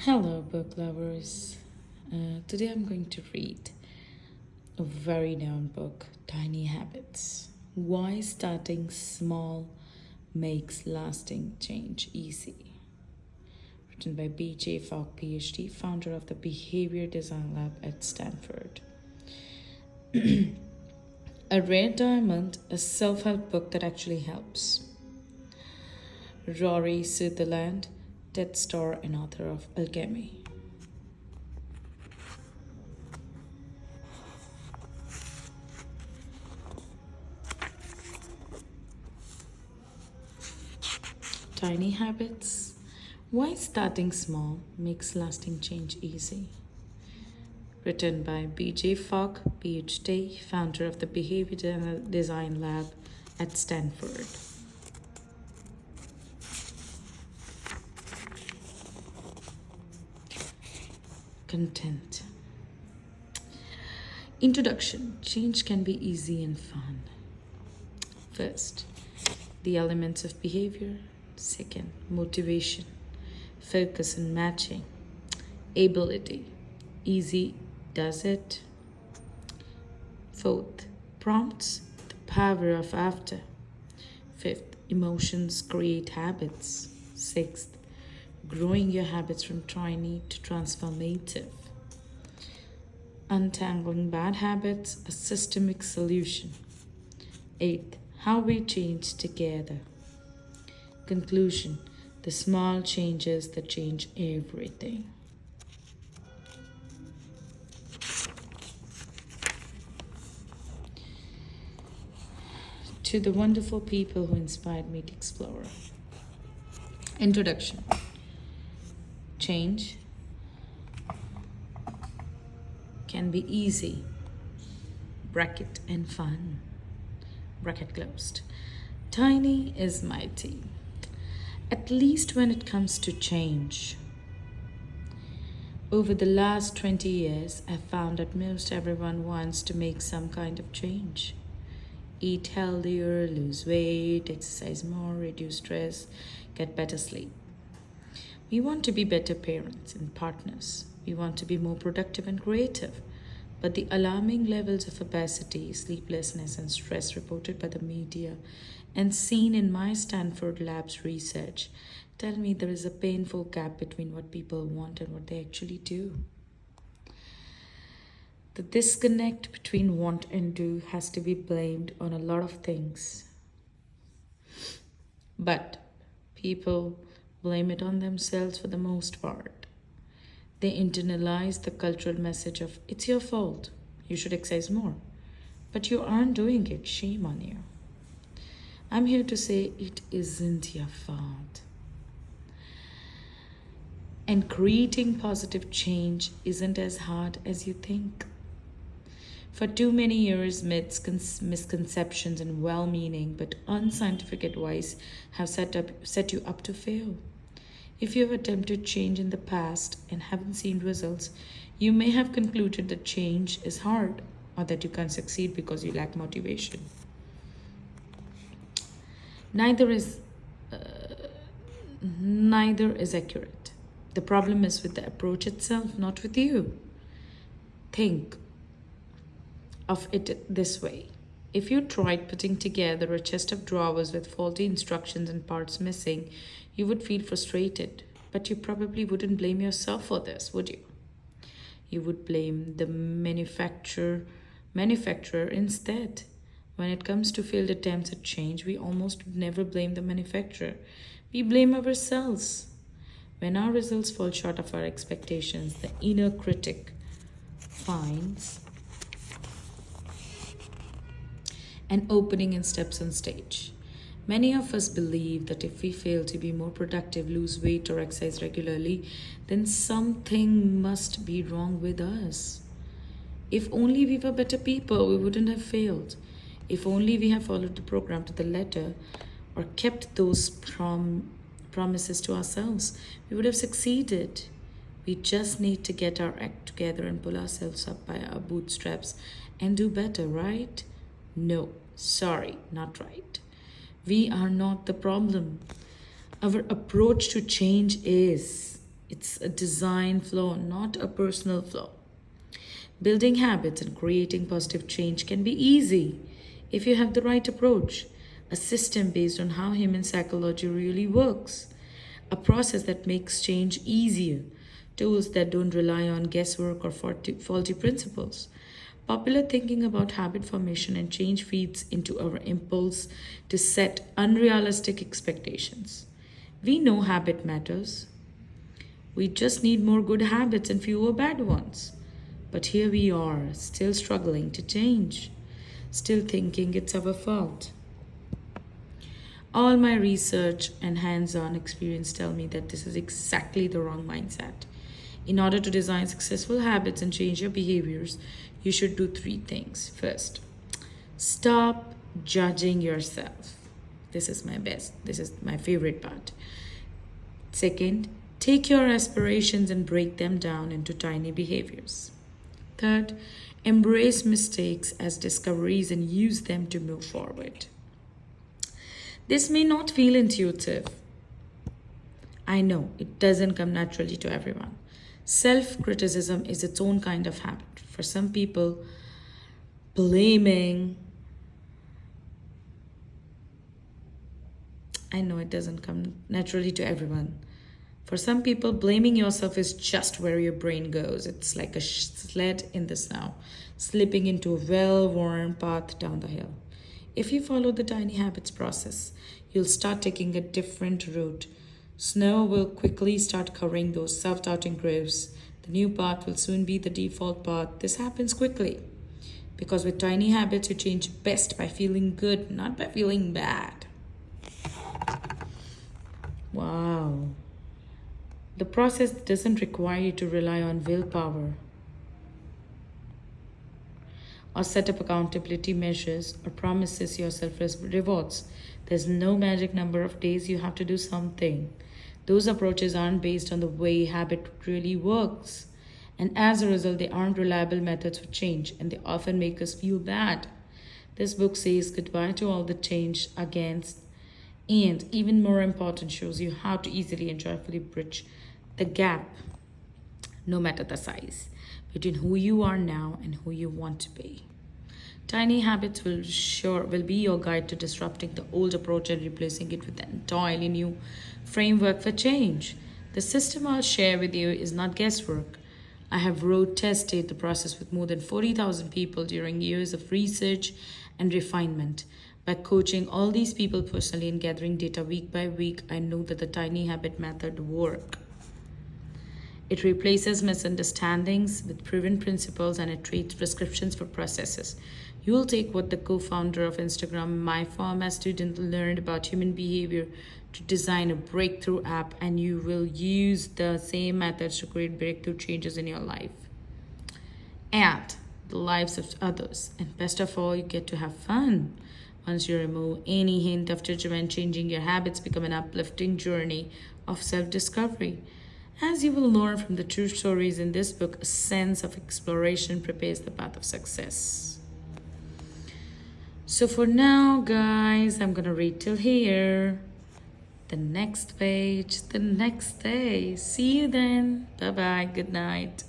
Hello, book lovers. Today I'm going to read a very known book, Tiny Habits. Why Starting Small Makes Lasting Change Easy. Written by B.J. Fogg, PhD, founder of the Behavior Design Lab at Stanford. A rare diamond, a self help book that actually helps. Rory Sutherland, TED star and author of Alchemy. Tiny Habits. Why Starting Small Makes Lasting Change Easy. Written by B.J. Fogg, PhD, founder of the Behavior Design Lab at Stanford. Content. Introduction. Change can be easy and fun. First, the elements of behavior. Second, motivation, focus and matching. Ability. Easy does it. Fourth, prompts, the power of after. Fifth, emotions create habits. Sixth, growing your habits from tiny to transformative. Untangling bad habits, a systemic solution. Eighth, how we change together. Conclusion, the small changes that change everything. To the wonderful people who inspired me to explore. Introduction. Change can be easy, bracket, and fun, bracket closed. Tiny is mighty, at least when it comes to change. Over the last 20 years, I've found that most everyone wants to make some kind of change. Eat healthier, lose weight, exercise more, reduce stress, get better sleep. We want to be better parents and partners. We want to be more productive and creative. But the alarming levels of obesity, sleeplessness, and stress reported by the media and seen in my Stanford Labs research tell me there is a painful gap between what people want and what they actually do. The disconnect between want and do has to be blamed on a lot of things. But people blame it on themselves for the most part. They internalize the cultural message of, it's your fault, you should exercise more. But you aren't doing it, shame on you. I'm here to say it isn't your fault. And creating positive change isn't as hard as you think. For too many years, myths, misconceptions, and well meaning but unscientific advice have set you up to fail. If you have attempted change in the past and haven't seen results, you may have concluded that change is hard or that you can't succeed because you lack motivation. Neither is accurate. The problem is with the approach itself, not with you. Think of it this way. If you tried putting together a chest of drawers with faulty instructions and parts missing, you would feel frustrated. But you probably wouldn't blame yourself for this, would you? You would blame the manufacturer instead. When it comes to failed attempts at change, we almost never blame the manufacturer. We blame ourselves. When our results fall short of our expectations, the inner critic finds an opening and steps on stage. Many of us believe that if we fail to be more productive, lose weight, or exercise regularly, then something must be wrong with us. If only we were better people, we wouldn't have failed. If only we had followed the program to the letter or kept those promises to ourselves, we would have succeeded. We just need to get our act together and pull ourselves up by our bootstraps and do better, right? No, sorry, not right. We are not the problem. Our approach to change is. It's a design flaw, not a personal flaw. Building habits and creating positive change can be easy if you have the right approach, a system based on how human psychology really works, a process that makes change easier, tools that don't rely on guesswork or faulty principles. Popular thinking about habit formation and change feeds into our impulse to set unrealistic expectations. We know habit matters. We just need more good habits and fewer bad ones. But here we are, still struggling to change, still thinking it's our fault. All my research and hands on experience tell me that this is exactly the wrong mindset. In order to design successful habits and change your behaviors, you should do three things. First, stop judging yourself. This is my favorite part. Second, take your aspirations and break them down into tiny behaviors. Third, embrace mistakes as discoveries and use them to move forward. This may not feel intuitive. I know it doesn't come naturally to everyone. Self criticism is its own kind of habit. For some people, blaming, I know it doesn't come naturally to everyone. For some people, blaming yourself is just where your brain goes. It's like a sled in the snow, slipping into a well-worn path down the hill. If you follow the tiny habits process, you'll start taking a different route. Snow will quickly start covering those self-doubting graves. The new path will soon be the default path. This happens quickly. Because with tiny habits, you change best by feeling good, not by feeling bad. Wow. The process doesn't require you to rely on willpower or set up accountability measures or promises yourself rewards. There's no magic number of days you have to do something. Those approaches aren't based on the way habit really works. And as a result, they aren't reliable methods for change and they often make us feel bad. This book says goodbye to all the change against, and even more important, shows you how to easily and joyfully bridge the gap, no matter the size, between who you are now and who you want to be. Tiny habits will be your guide to disrupting the old approach and replacing it with an entirely new framework for change. The system I'll share with you is not guesswork. I have road tested the process with more than 40,000 people during years of research and refinement. By coaching all these people personally and gathering data week by week, I know that the tiny habit method works. It replaces misunderstandings with proven principles and it trades prescriptions for processes. You will take what the co-founder of Instagram, my former student, learned about human behavior to design a breakthrough app, and you will use the same methods to create breakthrough changes in your life and the lives of others. And best of all, you get to have fun. Once you remove any hint of judgment, changing your habits become an uplifting journey of self-discovery. As you will learn from the true stories in this book, a sense of exploration prepares the path of success. So for now, guys, I'm gonna read till here. The next page, the next day. See you then. Bye-bye. Good night.